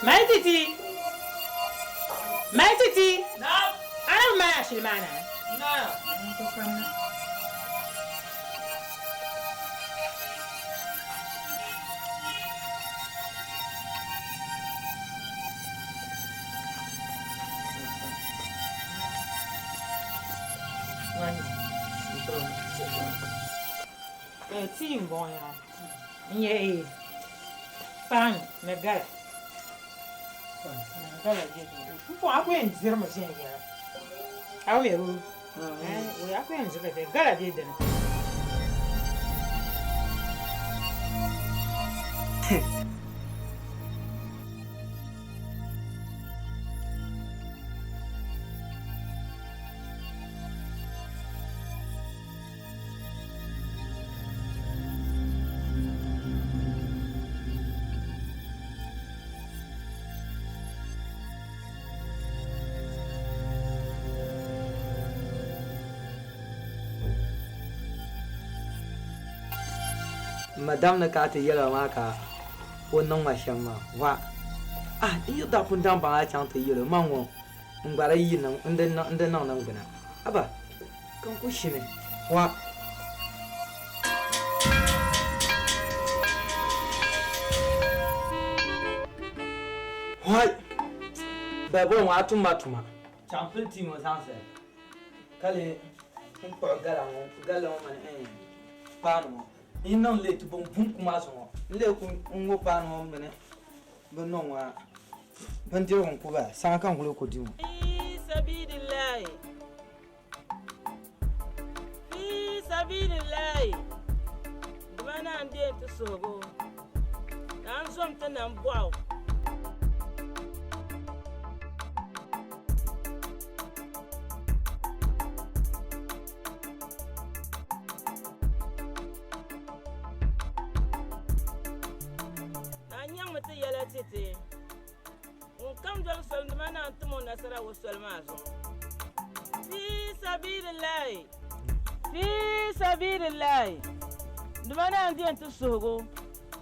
My titi. My titi. No. I don't mind she man. No. Team boy. Yeah. Pan, me gala. Gala get. Pour après une dire ma chien gala. Ah oui, oui. Oui, après une dire gala get. Madame na ka ta yela ma ka wannan mashan ma wa iyo da kun dan ba a can ta yela ma ngo ngara yi nan inda nan guna aba kan ku shine wa babo wa tuma champion team o sanse kale kun ko gala man pano inon le tu bon kuma so le kun ngo pano mene bonon wa ban dire on ko ba san kan ko ko dimu fi sabilillah mana ande to sogo dan som ta nan bwa tete on kam dal sol mana antumo nasara wo sol mazo fi sabilillah ndumana andi antu sogo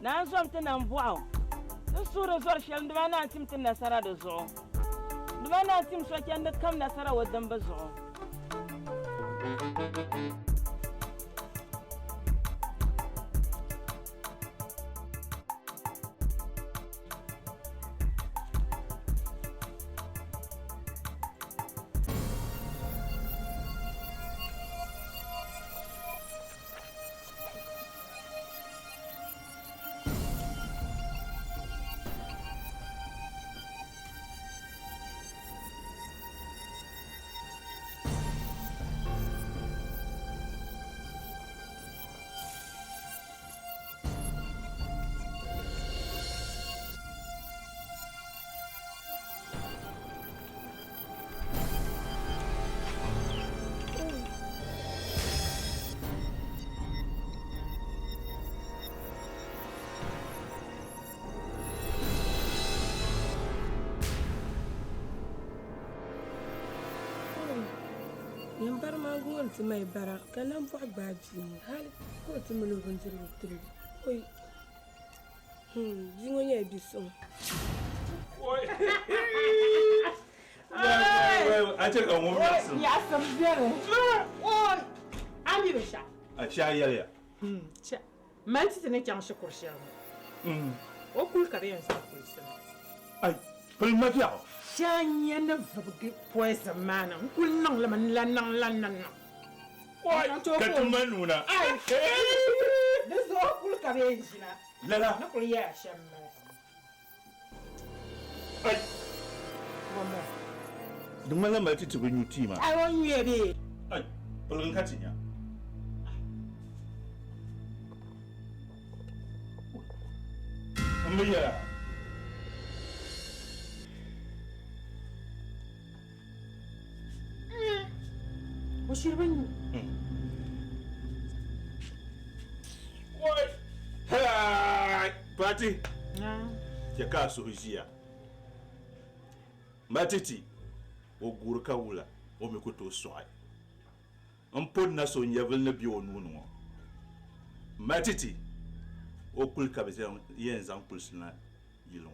nan som tanan buaw dan sura zor shal ndumana antim tin nasara do zo ndumana antim so kyan da kam nasara wo dan bazo Yambar mangon ti mai bara kanan bu baji hal ko ti mun gon ti rutri oi jingo nya biso oi a ce kan wani yasu ya san bere oi ami be sha a sha yaya cha man ti ne kyan shi kurshiya o kul kare yan sa kulsin ai pul mafiya shanya na vabge poisa mana kul nan la man la nan oi ka tuma nuna ai da zo kul kare yan shi lala na kul ya shamma ai mama duk mallan ba ti tubin yuti ma ai won yebe ai pulun katinya ambiya وشربني oi hai pati na ya ka so hijia matiti o gurka wula o mi ko to soai on pon na so nyavel na bi onu no matiti o kul ka be yen zan kul sina yilon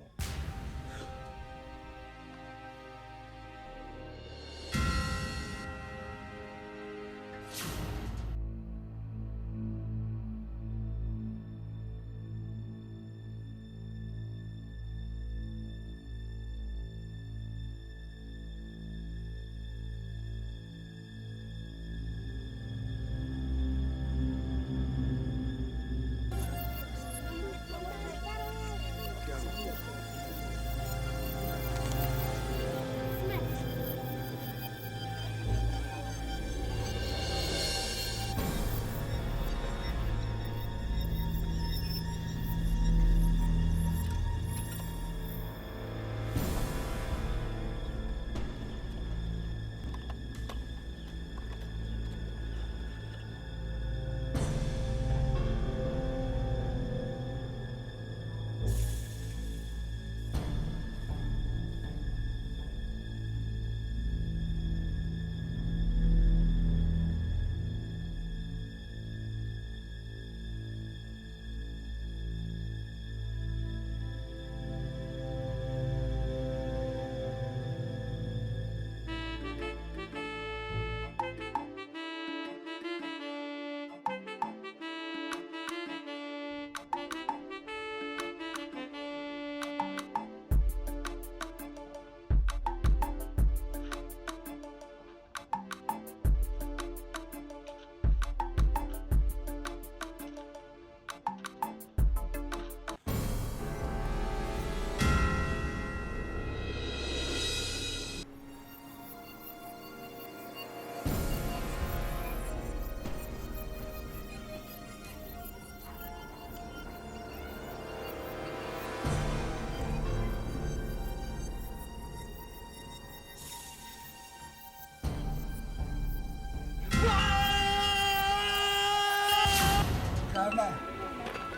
Mama,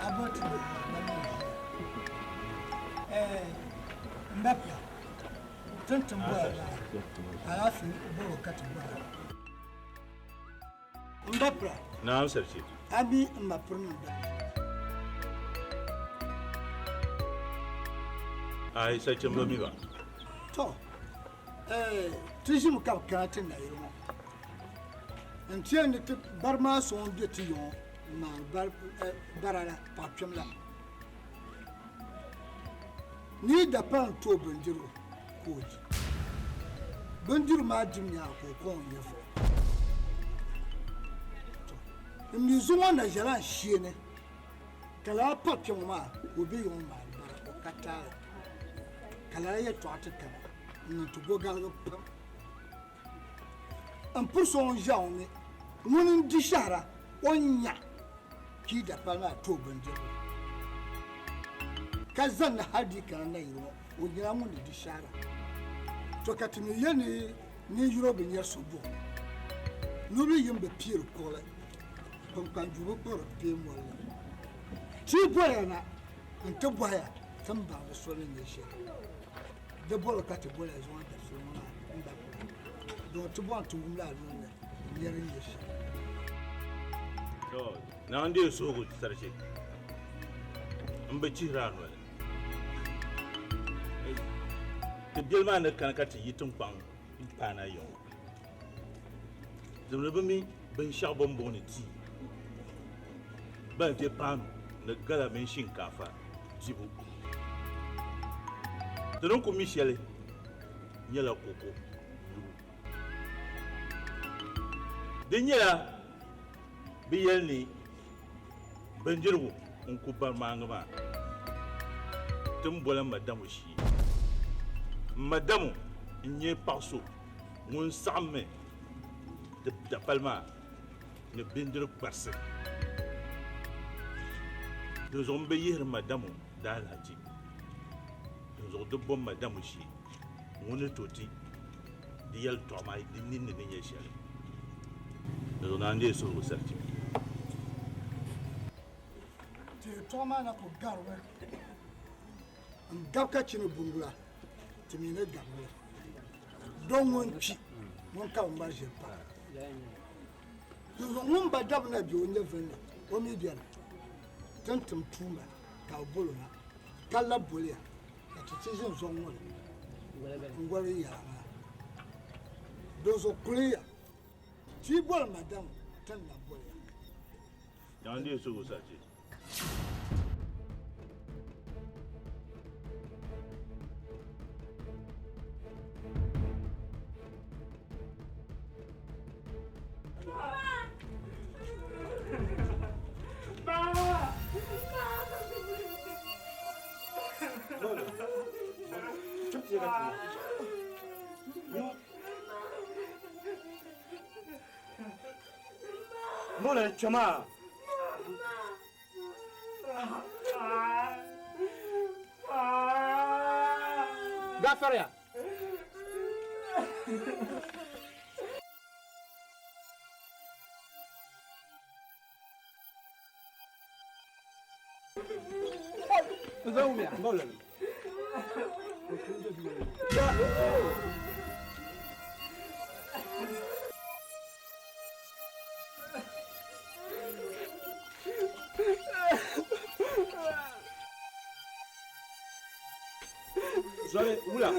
I bought it. Mbapia. Don't worry. I asked you to cut a Mbapia. Naam sarki. Abi Mbapia. Ai sarki mami ba. To. Tijim ka kati na yo. Ntien ni barma so on bieti yo na barala papem la. Ni da pan to bandiru koji. Bandiru ma dimnya ko kon yefo. Mi zuwa na jara shiene. Kala papem ma obi yo ma bara o kata. Kala ye to ataka. Ni to go gal pam. An pour son jaune. Mun di shara onya. Ki da palma to bandiru. Kazan hadi kan na yiro o nyira mun di shara to katimi yene ni yiro be nya sobo no be yimbe pire ko la kon kan jubo por pe mo la ti boya na nte boya tamba da so ne ne she de bolo kati boya zo da so na nda do to bon to ngula no ne yere ne she To na ande so go sarki. Mbe ci rano. The Gilman can cut a yitum pang in Pana Yon. The Rubami Ben Shabon Bonity. But the pan, the Galamention Kafa, Jibu. The Ronco Michele, Yellow Coco. The Yella Bielni Benjuru, Uncle Mangama. Tumbola Madame Shi. Madame, il n'y a pas so. Mon samme de Palma ne bindre personne. Nous avons payé Madame dans la vie. Nous avons de bonnes Madame aussi. On est tout dit. Dial Thomas et Dinin de Niéchel. Nous avons andé sur le certif. Tu Thomas na ko garwe. Ngapka chino bungula. Timine gamwe don wonchi mon ka o marje pa no ngumba dabna bi onye venne o mi dia tantum tuma ka bolo na kala bolia atitizin zo ngol ngwale ya dozo clear ti bol madam tan na bolia Andé sur le certif. Mole chama. Gafaria. Zaumia, mole. Zole, oula.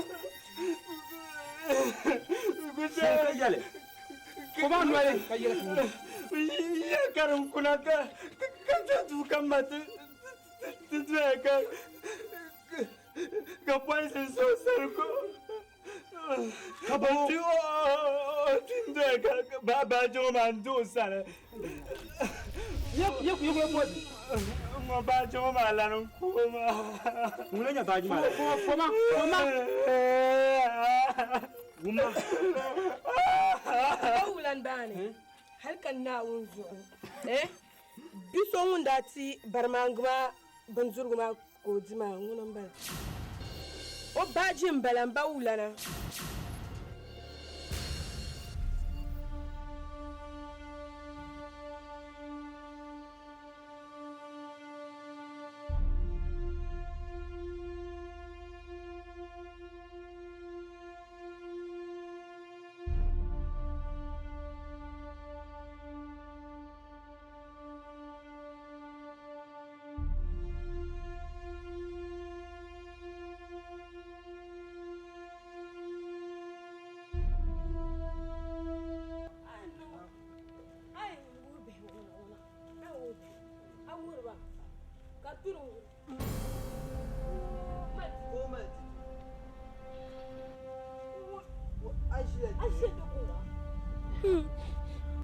C'est y aller. Comment nous aller? Ya karam kuna ka tu kamate. Tu ka poise so sarko. Kabo. Tinde ka baba jo mando sare. Yep, pode. Mo ba jo ma la no kuma. Mulanya baji mala. Foma. Guma. Wulan bani. Halkan na wunzu. Biso wunda ti barmanguma banzurguma ko jima ngunan bala. O bajin balan ba wulana.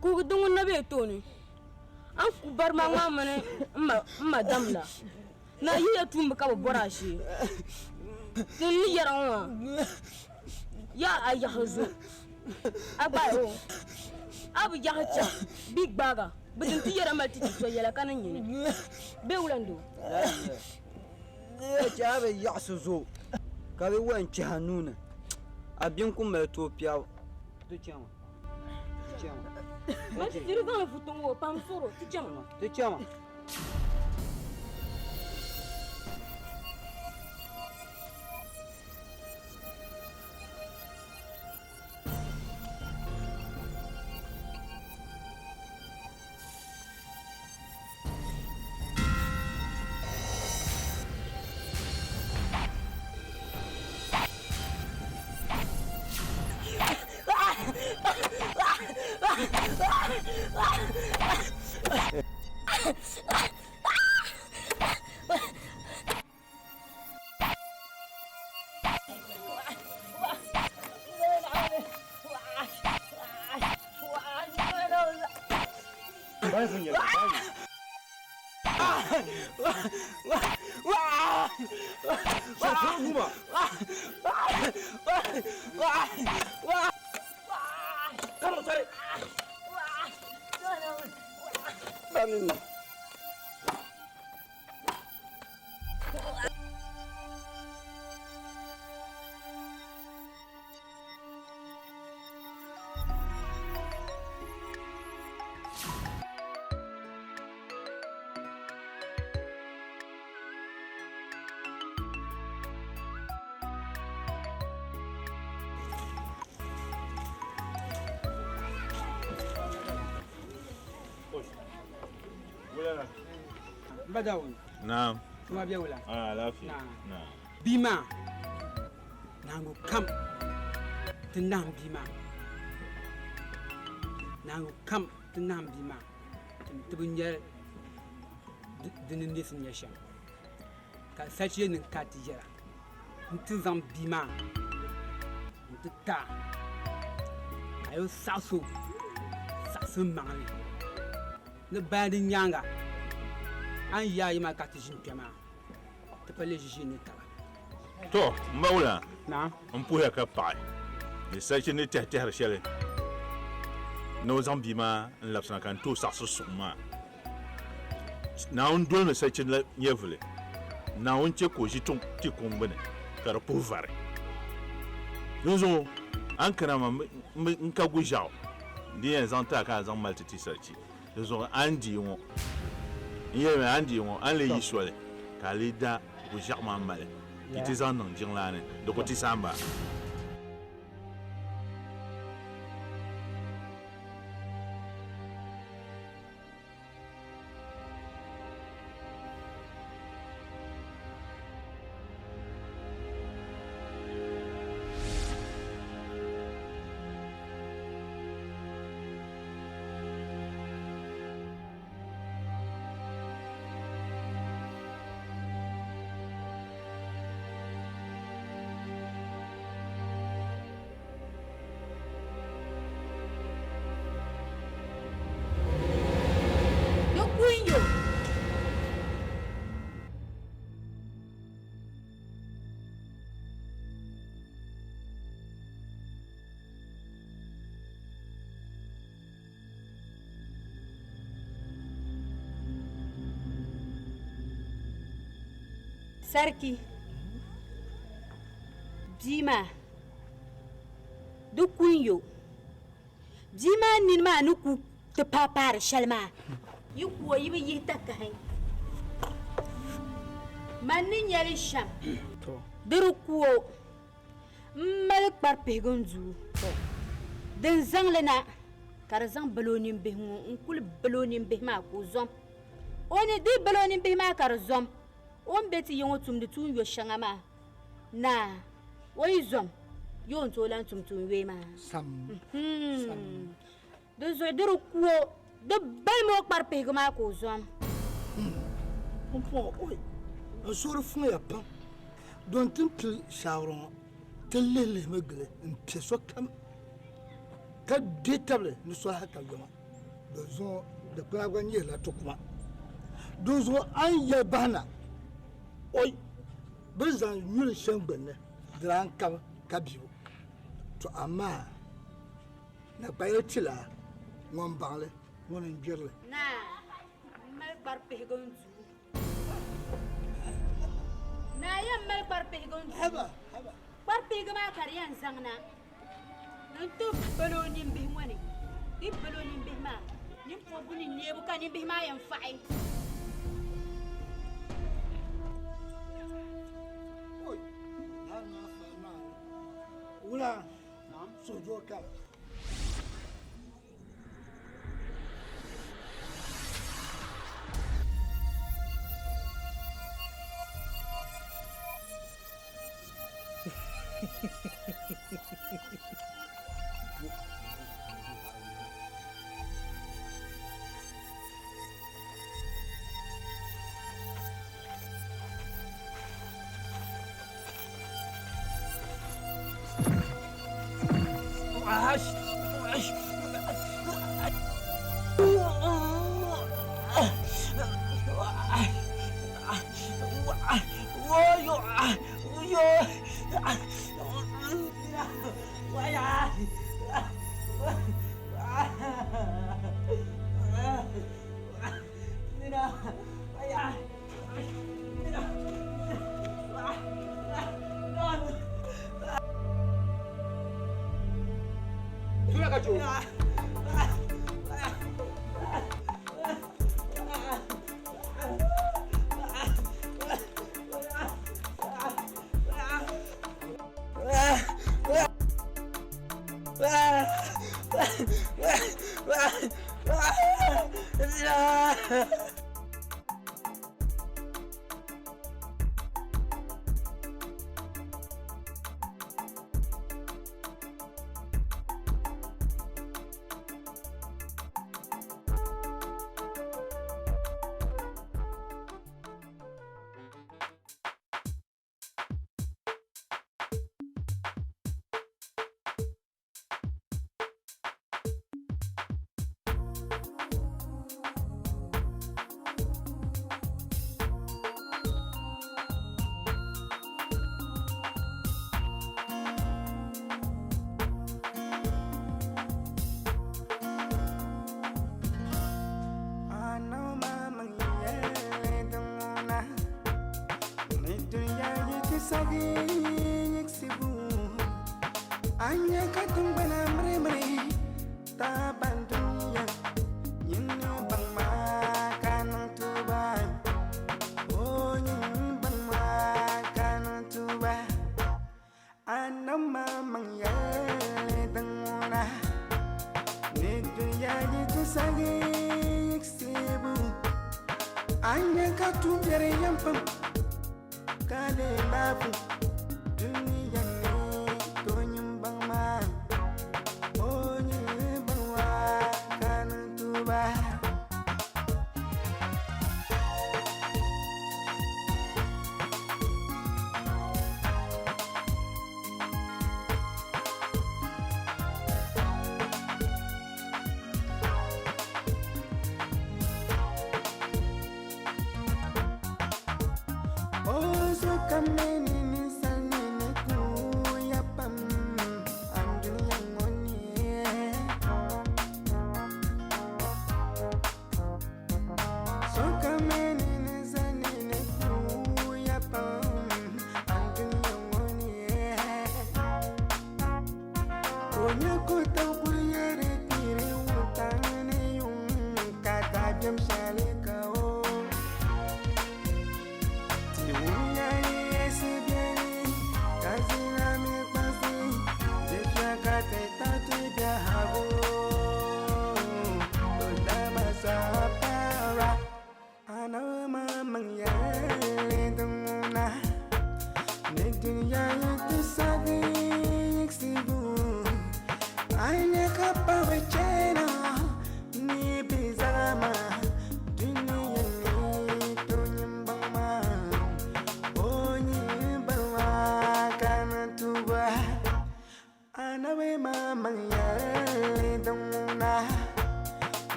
Ku dungun na be toni. An ku bar ma mane madam la. Na yi ya tumba ka bora shi. Ni yaran wa. Ya ayahazo. Abayo. Abu yahacha big baga. Bidin ti yara malti so yala kanan yi. Be wulando. Ya be yasuzo. Ka be wan ci hanuna. Abin kun mai topiya. To chama. Mas tiro ga futungo pam soro ti chama. To chama. Badawun. Naam. Tuma biya wula. Lafiya. Naam. Bima. Nangu kam. Tinam bima. Nangu kam tinam bima. Tibunya dinin nisin yasham. Ka sachi nin katijera. Ntizam bima. Ntita. Ayo sasu. Sasu mangi. Ne bandi nyanga. An yayi ma ka tijin pema te pale jiji ni kala To, Mawla. na Mpuya ka pai. Ni sachi ni teh teh shele. No zambi ma lapsana kan to sasu suma. Na on dol na sachi la nyevle. Na on che ko jiton ti kombene. Kar povare. Yozo an kana ma nka gujao. Di en zanta ka zan maltiti sachi. Yozo andi won. Yeme andi won an le yisole. Ka le da gujak ma male. Iti zan nan jinglane. Doko ti samba. Sarki Bima du kunyo Bima ninma nuku te papar shalma yu ko yibe yita kahay manin yali sham to duru ko mal par pegonzu den zanglena kar zang balonin behmu unkul balonin behma ko zom oni di balonin behma kar zom on beti yongo tumdi tun yo shangama na oyi zom yon tolan tumtun wema sam de zo duru ko de bal mo par pegma ko zom on oi a sor fun ya pam don tin pil shawron tellele megle in peso kam ka detable ni so haka gama da zo da kuma ganye la to kuma do zo an ya bana oi bizan yul shan gbanne dran ka biyo to amma na bayar tila ŋun baŋli ŋun n gbirili naa mali kpari pihigu n duu naa yɛn mali kpari pihigu n duu kpari pihigu maa ka di yɛn zaŋ na n ti balo nimbihi ŋɔ ni di balo nimbihi maa nimpɔbu ni neebu ka nimbihi maa yɛn faɣi wula sojo kala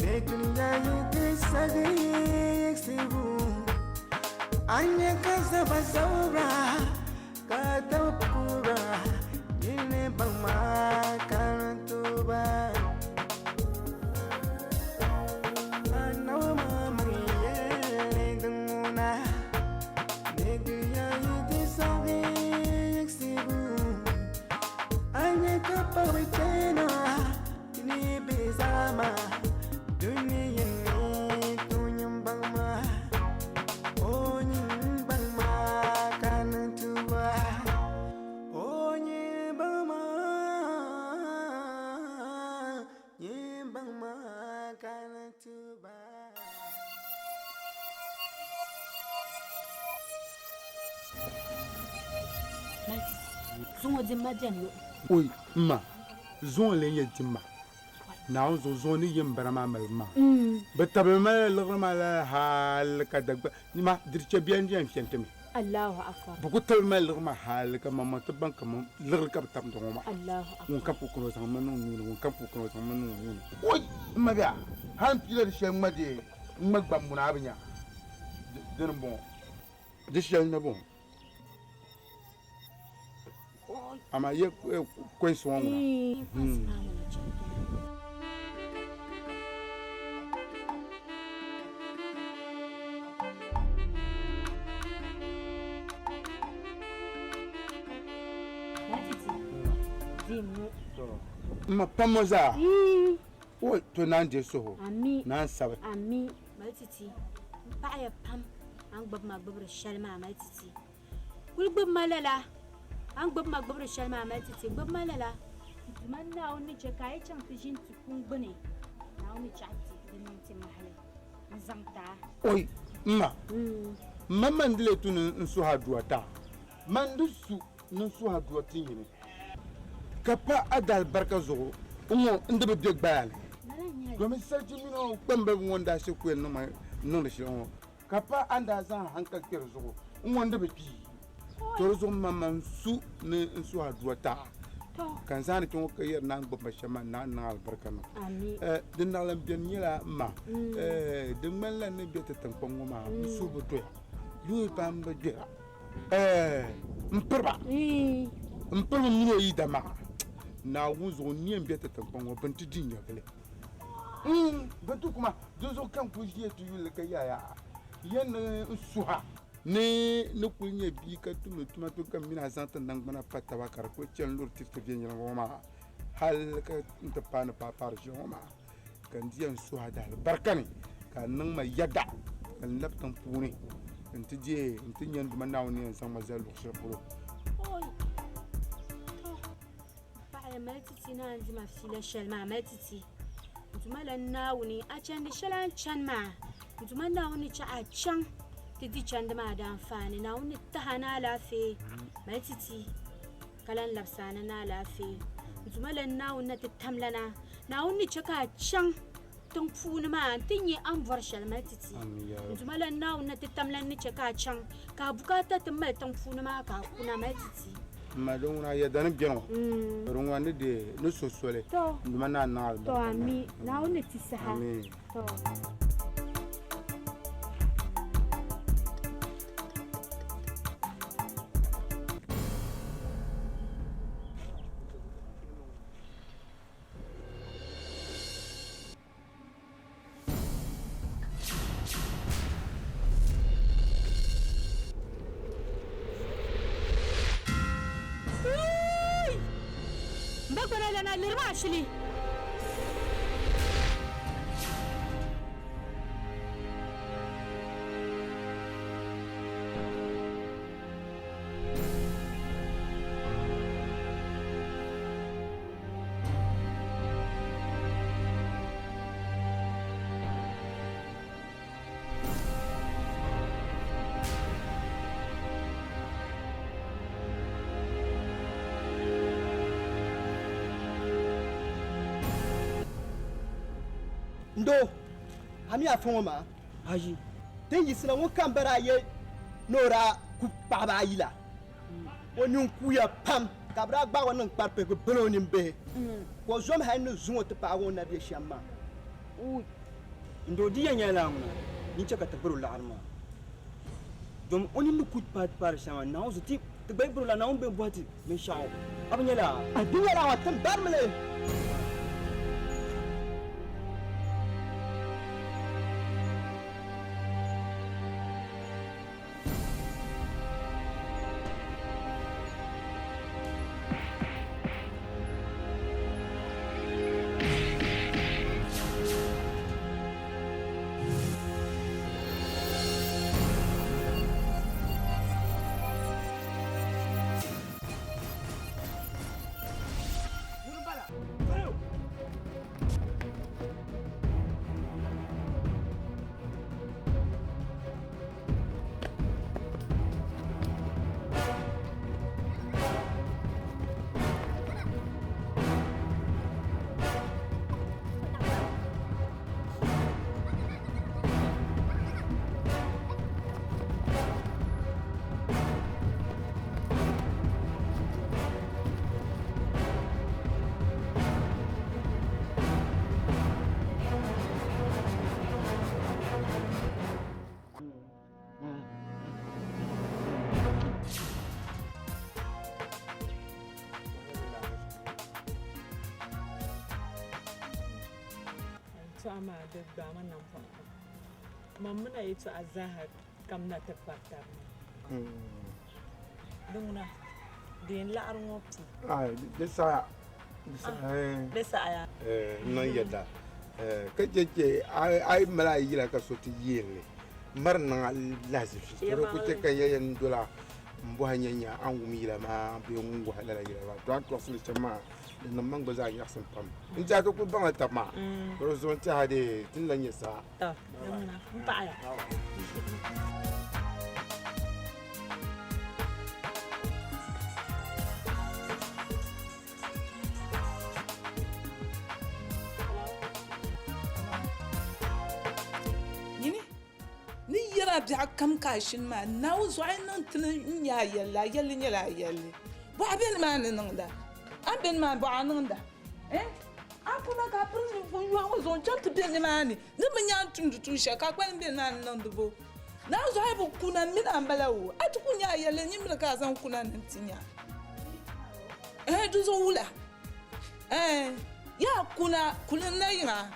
ne dunia yute sagi sibu anya kasaba saura katapura yine bama kantuba anawa mamriye dunguna ne dunia yute sagi sibu anya kapawitena ni bezama dunia ni tunyambama oh nyambama kantuba oh nyambama kantuba Zongo dimma janyo. Oi, ma. Zongo le ye dimma. Now zo ni yim barama malma. But tabema lograma la hal kadagba. Nima dirche bien bien fientemi. Allahu akbar. Beaucoup tabema lograma hal ka mama taban kam logr ka tam to ma. Allahu akbar. On kapu ko sama manu ni on kapu ko sama manu ni. Oi, ma bia. Han pile de ma de magba muna abnya. De bon. De chel na bon. Ama ye ko so ngona. Ma pamoza. O to nan je so. Ami. Nan sabe. Ami. Matiti. Pa ya pam. An gbab ma gbab shalma matiti. Kul gbab malala. An gbab ma gbab shalma matiti. Gbab malala. Man na woni je kai chan tijin tukun gbene. Na woni chati dinin ti mahale. Nzamta. Oi, ma. Mama ndile tu nsu haduata. Mandusu nsu haduati yini. Kapa adal barka zo umo ndebe de gbal gomi sarji mino pembe wonda se ko no ma no le shon kapa anda zan hanka ker zo umo ndebe bi to zo mama su ne nsu aduata kan zan ko ko yer nan bo mashama nan albarka no din na lam bien yela ma de mella ne bete tan ko ma su bo to yu pamba jera mperba mperba mino yi dama na wuzo niem bete tampongo bantu dinyo kale bantu kuma dozo kan ku je tu yule ka ya yen suha ne kulnya bi ka tuma to kan mina zanta nang bana patta wakar ko cen lur tifte bien yana ma hal ka nta pana pa par joma kan diyan suha dal barkani kan nang ma yada kan laptan puni nti je nti nyen duma nawni san ma zalu khshapuro matiti na nzi mafila shel ma matiti ntuma la nawuni a can di shalan can ma ntuma nawuni cha a can ti di can da ma da amfani nawuni ta hana lafi matiti kalan lapsana na lafi ntuma la nawuni na ti tamlana nawuni cha ka can tun funi ma tin yi an bar shel matiti ntuma la nawuni na ti tamlan ni cha ka can ka bukata tin mai tun funi ma ka kuna matiti madonna ya dan bien ronwa ne de no sosole nduma na to ami na woni tisaha to لنا اللي رماشلي ndo hami afon ma ayi den yisina won kambara ye nora ku baba yila woni ku ya pam kabra gba won kpar pe ko bolo ni be ko zom ha no zuwo te pa won na bi shamma ndo di yanya la nguna ni chaka ta buru la arma dom oni lu kut pat par sama na o zuti te bay buru la na on be boati me shaw abnya la adunya la wa tan barmale ama da dama nan fa mamuna yato azahar kam na tabbatar dunguna din la arngopti desa ya non yada kajeje ay mala yira ka soti yele marna lazif to ko te kayen dola mbo hanyanya angum yila ma be ngu halala yila to to sulu chama na mango za ya san pam in ja to ku banga tama ro zon ta hade tin lan yasa to dunguna mpa ya biya kam kashin ma na wuzo ai nan tin nya yalla yalla nya la yalla ba ben ma nan da an ben ma ba nan da an kuma ka prin fu yo wuzo chat ben ma ni mun nya tun du tusha ka kwan ben ma nan dubo na wuzo ai bu kuna min an balawo a tu kunya yalla nyi min ka san kuna nan tinya du zo wula ya kuna na yina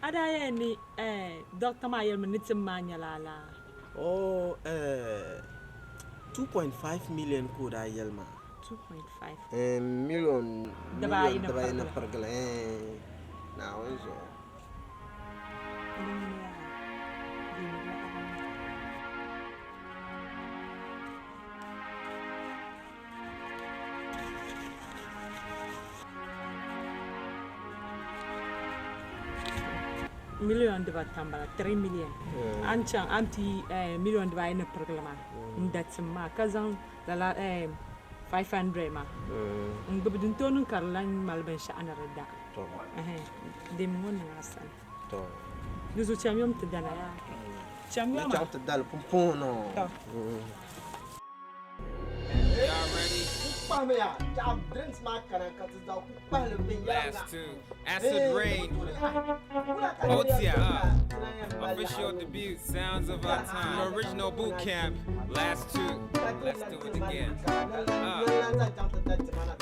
ada ya ni doktor ma yel menit semanya lala 2.5 million ko da yelma 2.5 million da na pergala na wanzo million de batambala 3 million anchang anti million de bayna programa ndatsma kazan dala 500 ma ngubdun tonun karlan malban sha'ana radda to dem won ngasan to duzu chamyom tdana ya chamyom tdal pompono Last two, Acid Rain, Otia, official debut, Sounds of Our Time, original boot camp, last two, let's do it again.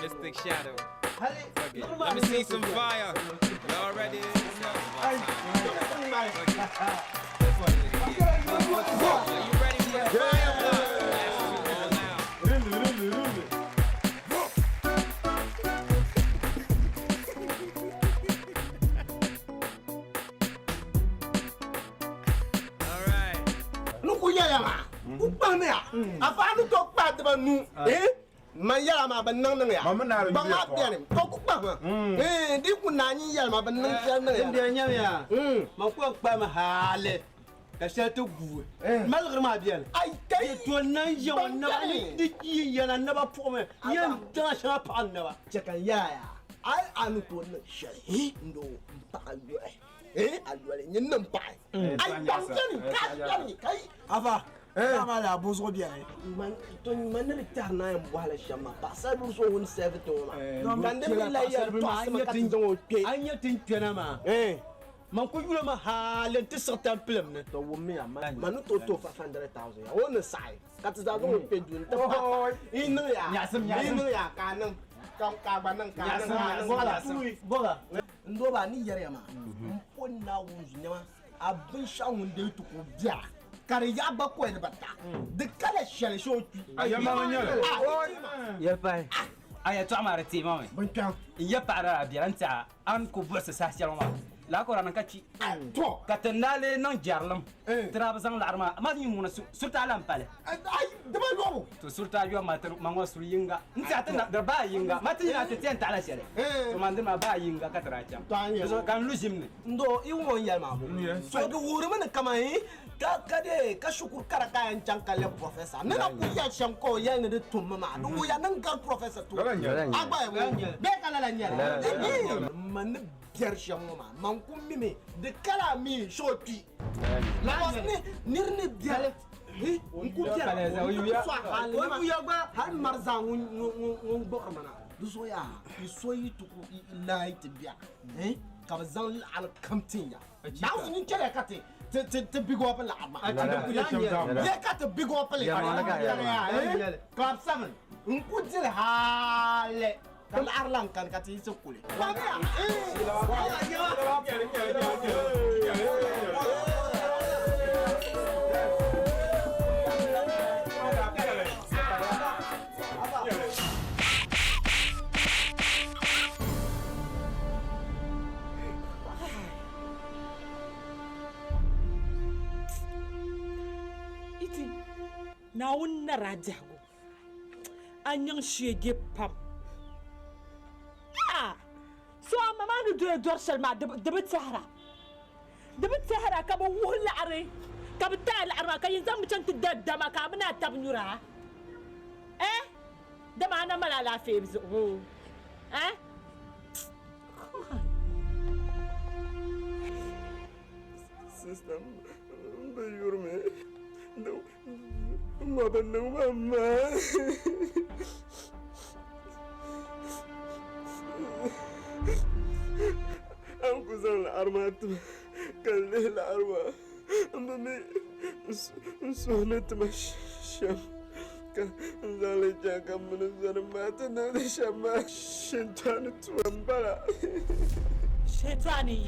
Mystic Shadow, fuck it. Let me see some fire. Y'all ready? Sounds of Our Time. Are you ready for the fire? Last two, all now. Upamea, afanu tok pat banu, man yala ma ban nang nang ya Mama na ba ma bianim ko ku ba ma di ku na ni yala ma ban nang ya nang ya Dia nyam ya. Ma ko pa ma hale. Ka shelto gu. Malgre ma bien. Ai kai to nan je wannan ni di yana na ba po me. Yan ta sha pa na ba. Jakan yaya ai an to na shahi ndo pa alyo alyo le nyin nan pa ai ban jani kai Ava. Kama la bozo bien man to man ne tar na yam wala shama pa sa du so won serve to ma man de la ya to ma ka tin do ke Anya tin tena ma. Man ko yula ma halen ti certain plem ne. to wo me ama man to 500,000 ya won sai ka ti da do pe du ta pa inu ya ka nan ka ba nan ka nan Boga. ndo ba ni yare ma pon na wunzu ne ma abin shawun da to ko dia kare ya ba ko ne bata de kala shele sho tu ayama nyale Ya pai. Aya to amara ti mama. Bonkan. Ya para biaranta an ko bossa sa shaloma. La ko ran kachi. To. Katandale non jarlam. Traba sang larma. Ma ni muna surta alam pale. Ai dama lobo. To surta yo ma tan mango sur yinga. Nta tan da ba yinga. Mati na te ten tala shele. To mandin ma ba yinga katra cham. So kan lujimne. Ndo i won yal ma bo. So do wuri mana kama ka de ka shukur kara kayan cankale professor nana ku ya shanko ya ne de tumma ma do ya nan gar professor to agba be kala la nyala man biar shango ma man ku mime de kala mi shoti la was ni nirni biar ku biar ko ya gba har marza ngun bo mana du so ya so yi to ku light biar ka bazan al kamtin ya ba su ni kele kate to big up la ma ya ka to big up la ya club 7 unku jil hale kan arlan kan ka ti so kule wa na wunna rajago anyan shege pam so mama nu do dor salma de betahara ka ba wala are ka betal arma ka yin zam can tidda ma ka bana tabnyura da ma na mala la fe bizo System be yurme ما بنو ماما أنكو زال الأرمات قال لي الأرمى أمامي سهلة مشام زال جاكا من الزرمات نادي شما شيطان توامبرا شيطاني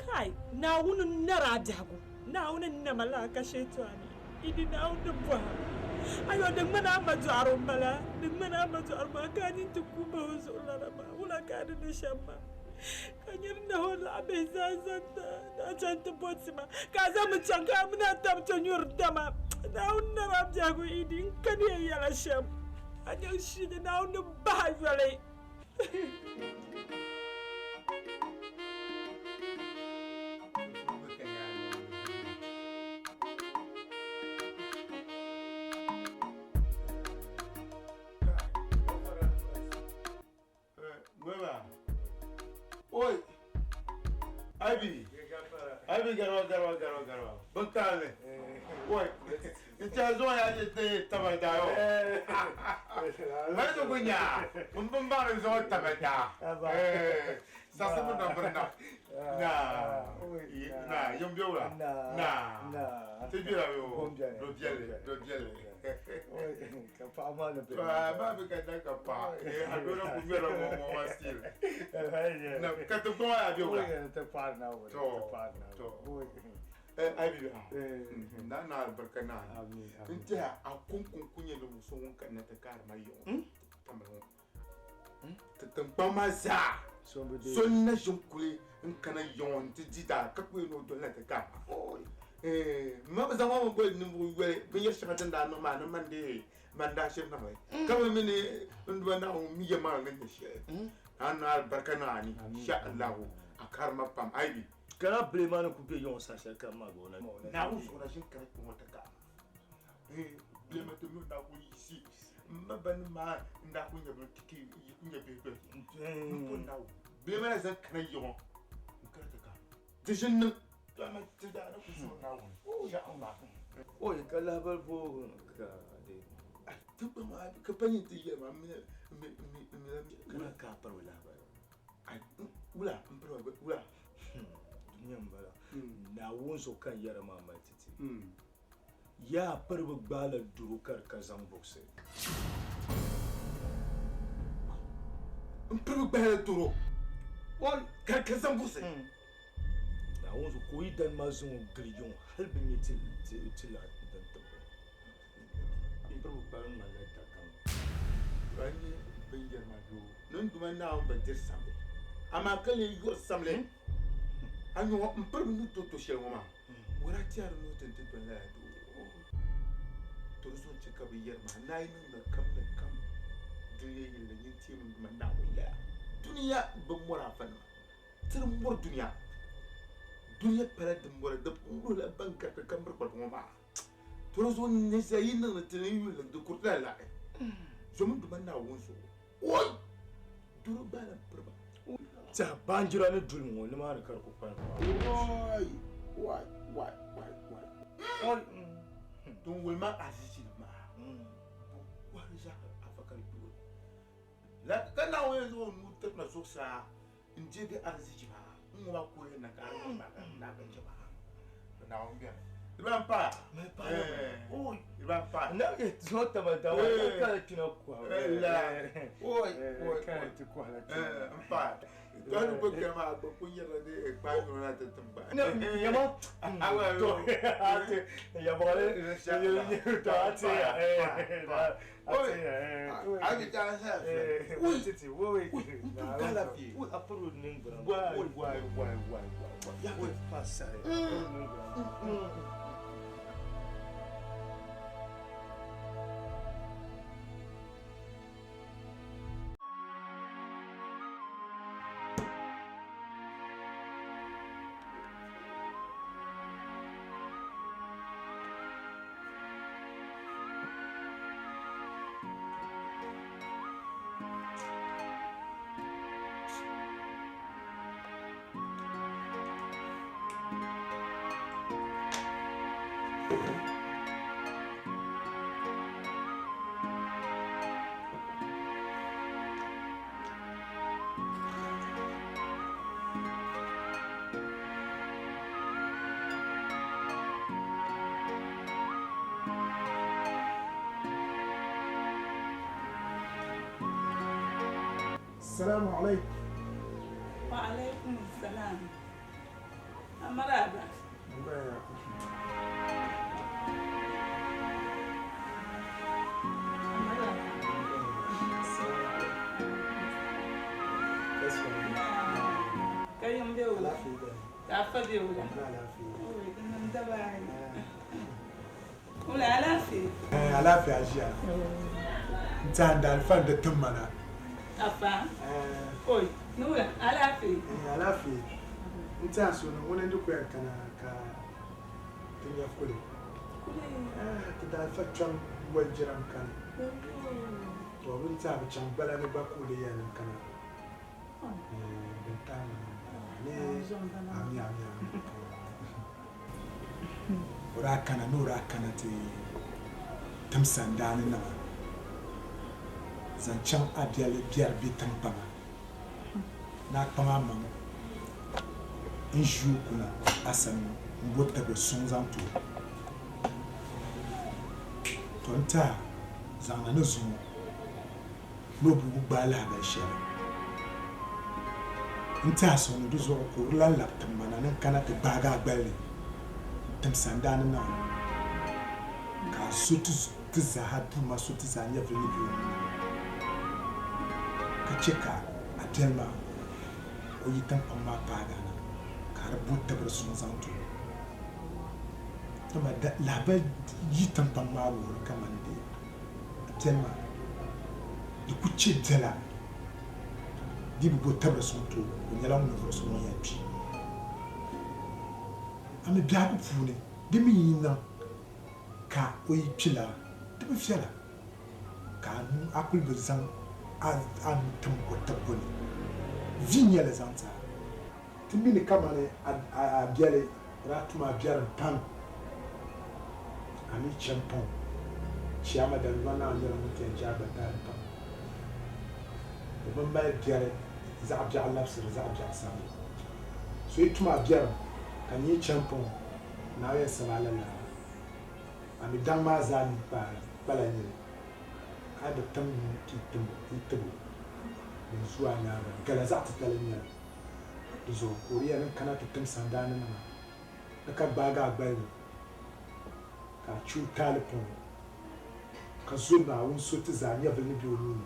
كاي ناون نرى داغو ناون نملاك شيطاني إدي ناون دبوا أيوة دم أنا ما جارو ملا دم أنا ما جارو ما كان ينتكوا بوز ولا رما ولا كان نشما كان يرنا ولا بيزازا عشان تبوسما كذا متشانكا من أتام تنيور دما ناون نرى داغو إدي كان يلا شام أنا شيء ناون نباي فلي Oi, Ivy, garwa. Bantale. Oi, ita zo ya je tabata yo. Mai do gunya. Mun ba zo tabata. Sasa mun da burna. Na, yom biola. Na. Te biola yo. Do diele. Kapa mana pe. Ba be ka da kapa. Agora ku biola mo wastil. Na, ka to ko ya biola. Te parna. To. Ivy, na barkana. Inta a kunkun kunye da muso wanka na ta kar mai yo. Tamalo. Ta tampa maza. Son na jinkule in kana yon ti dida ka ku no do na ta ka. Ma ba zama mo gol ni mu gol bin yar shaka da no ma na mande manda shin na mai kama mini ndo na mi jama min shi an albarka na ni insha Allah akar ma pam aibi kana blema na kupe yon sa sha kama gona na uso na shin kare ko ta ka blema to no na wo isi maban ma nda ku nya bi tiki nya be be ko na blema na san kana yon kare ta ka tishin nan ma tida na ku so na wo ya Allah oye kala bal bo ka de tuba ma ka pani ti ya ma mi kana ka par wala ba ai wala mpro wala duniya mbala na wonso kan yara mama titi ya parba gbala duru kar ka zam boxe mpro gbala duru wal kar ka zam boxe na wonso ko idan ma zon griyon halbin ne til dan tabbo mpro gbala ma la ta kan wani bayyar ma do nan duma na on ban dir sambe ama kale yo samle anyo mpro nu to shel ngoma wara tiar no tente to la do to so ci ka bayyar ma nayi nan da kam duniya yin da yin timin duma na waya duniya ban mura fan tir mur duniya pere de mura da mur la banka ta kambar ba ngoma to so ne sai yin nan da yin la da kurta la so mun duma na wonso oi duru bana purba ta banjira ne dulmo ne ma kar ku fa wai don wulma azizi ma wani za a fakar biyu la kana wani zo mutar na so sa in je ga arziki ba in wa ko na karin ba na ban ji ba na wani biya iban pa oi iban pa na ke zo ta ba da wani ka tina kwa oi ka ti kwa la pa don ko ke ma ba kun yara ne ba no na ta tamba ya ma awa to ya ba le ya ta ati ati ta sa oi titi oi kala fi oi apuru ningbra wai ya oi passa السلام عليكم. وعليكم السلام. مرحبا. كريم بيولا. تعفى بيولا. ولا علافي. علافي عشان. انت عند الفن ده تمنا. Apa? Oi, nula, alafi. Alafi. Nta so no wona ndu kwa kana ka tinya kule. Kule. Kita fa cham wajiram kan. To mun ta bi cham bala ne ba kule ya nan kana. Bentan. Ne ami. Ora kana nura kana ti tamsandani na. Zanchan adiale biar bitan pama na pama mam inju kuna asan mbota be sonzantu tonta zana no zo no bu bala ba shara nta so no do zo ko la la tamana nan kana te baga gbali tam sandana na ka sutu tizahatu masutu zanya vini biyo ka cika a telma o yi tan pamma paga na ka rubuta bar sun zanto kuma da labar yi tan pamma wuri kaman da biɛni maa di ku che biɛla di bi bo tabili suŋ to o nyɛla ŋun vuɣusi ŋɔ yɛn kpi ami biɛhagu puuni di mi yi niŋ ka o yi kpila di bi viɛla ka a kuli bi zaŋ a nu tim o tibbu ni vi nyɛli zaŋ tia ti mini kama ni a biɛli raa tuma a biɛrim pam a mi chɛni pam Chiama da lua naa nyɛla ŋun tɛn jaa gbandaari pam o bin mali biɛri zaɣ biɛɣu labisiri zaɣ biɛɣu sabila so yi tuma a biɛrim ka nyɛ chɛmpɔn naawuni yɛn sabi ala laara a mi daŋ maa zaa ni kpala nyɛli a bi tim ti tibo din zuwa nyaanga gala zaɣ titali nyɛli di zuɣu ka o yɛn kana ti tim sandaani nima ni ka gbaagi a gbalibi ka a chiu taali pɔn ka zo naawuni so ti zaa nyɛvili ni bɛ o nuuni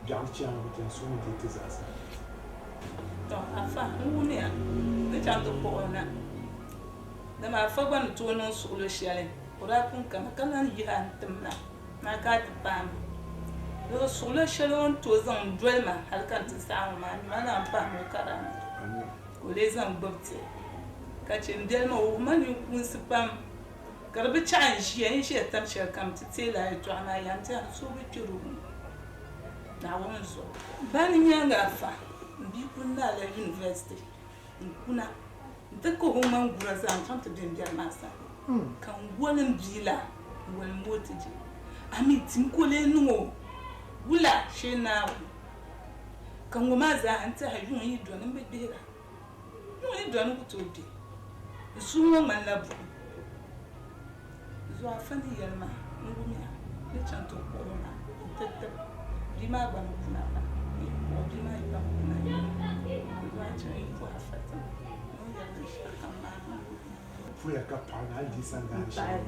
biɛɣu ni chaŋ bi chɛn so ni deei ti zaa sa afa n wuniya ni chaŋ ti kpuɣi na dama afa gba ni tooi niŋ suɣulo shɛli o daa pun kana ka lan yihi a ni tim na maa ka ti paami doo suɣulo shɛli o ni tooi zaŋ doli ma hali kan ti saɣam maa ni maa naan paami o kara ni ka o lee zaŋ gbubi ti ka chɛ n dɛli ma o ma ninkunsi pam ka di bi chaɣa n ʒiya n ʒiya tam shɛli kam ti teela yɛltɔɣa maa yɛn ti so bi kpɛro naawuni zuɣu ba ni nyaaŋa afa n bia kuli naala yunivɛsiti n kuna n ti ka o ŋmani gura zaa n chaŋ ti biɛnbiɛri maa sa ka n golim bia la n wali mooti je a mi tim ko lee niŋ o wula shee naawuni ka ŋɔ maa zaa n tiɛha yuŋ yi dɔni n bi gbihira yuŋ yi dɔni ku tooi be n suu ŋɔ ŋmanila buɣum zuɣu afa ni yɛlima n wumiya ni chaŋ ti kuɣu na n ti tib bia maa gba ni kuna na kuɣu bia maa gba ni kuna zuɣu a chaŋ yi kuɣu afa ti ni yɛli shɛli kam maa puya ka paɣa na hali sandaani shɛli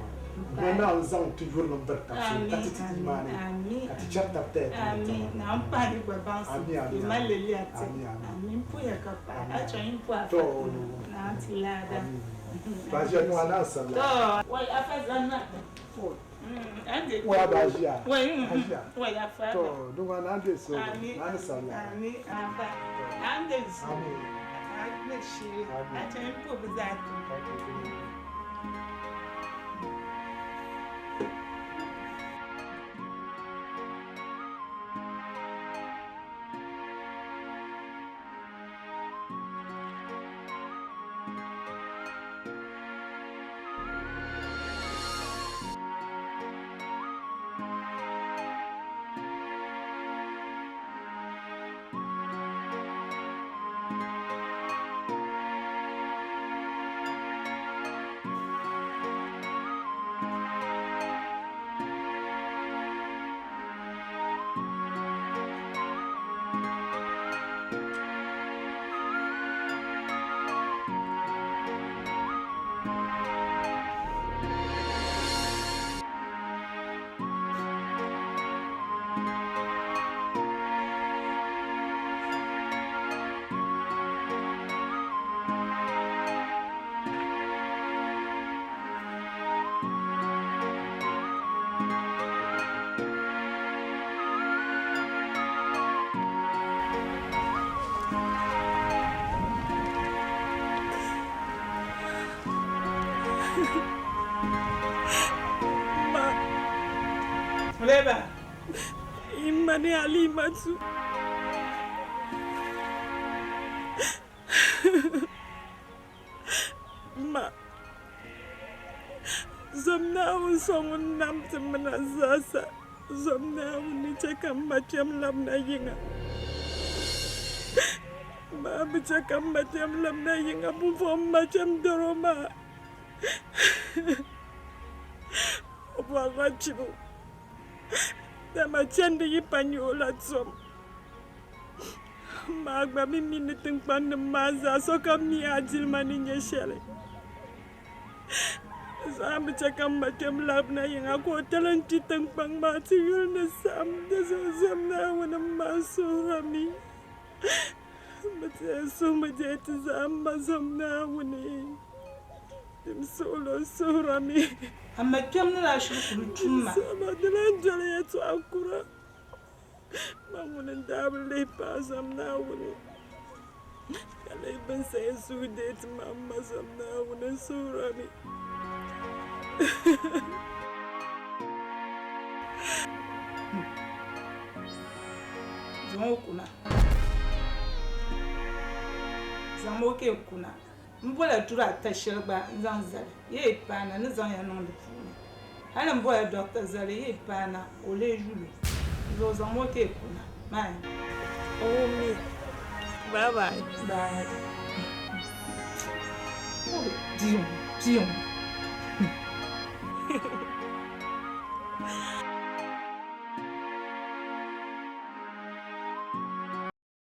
maa naa n zaŋ ti yuri biri tabsi ka ti ti maa ni ka ti chɛri tabi taya amin na n paɣi gba baŋsi bi ma lili a ti amin puya ka paɣa a chaŋ yi kuɣu afa na n ti laada Bajia não há nada, sabe? Oi, a fazenda. Oi, Bajia. Oi, oi, a fazenda. Não há nada disso. Nada, sabe? Ami, aba. Ande isso. Ami. Ande shi. A gente pode usar. Leba. Imani Alimatu. Ma. Zomna un songun nam temana zasa. Zomna un ni cakam macam lamna yinga. Ma bicakam macam lamna yinga bufom macam doroma. Wagachibu. Dama chande yi panyola tsom. Magba mimi ni tingpan maza soka mi ajil mani nyeshele. Sam chakam batem labna yang aku talenti tingpang mati yulna sam desam na wana masurami. Mate so majet zam mazam na wani. Tim solo surami. Amma kemna la shukuru tumma. Sama dilan jale ya to akura. Mamunin dabule pasam na wuni. Kala ibn say su date mamma sam na wuni surami. Zamo ke kuna. Mbola tura ta shirba zan zale. Ye pana ni zan ya non de funi. Hala mbola doctor zale ye pana ole julu. Zo zamo ke kuna. Mai. Oh me. Bye bye. Bye. Oh, Dion.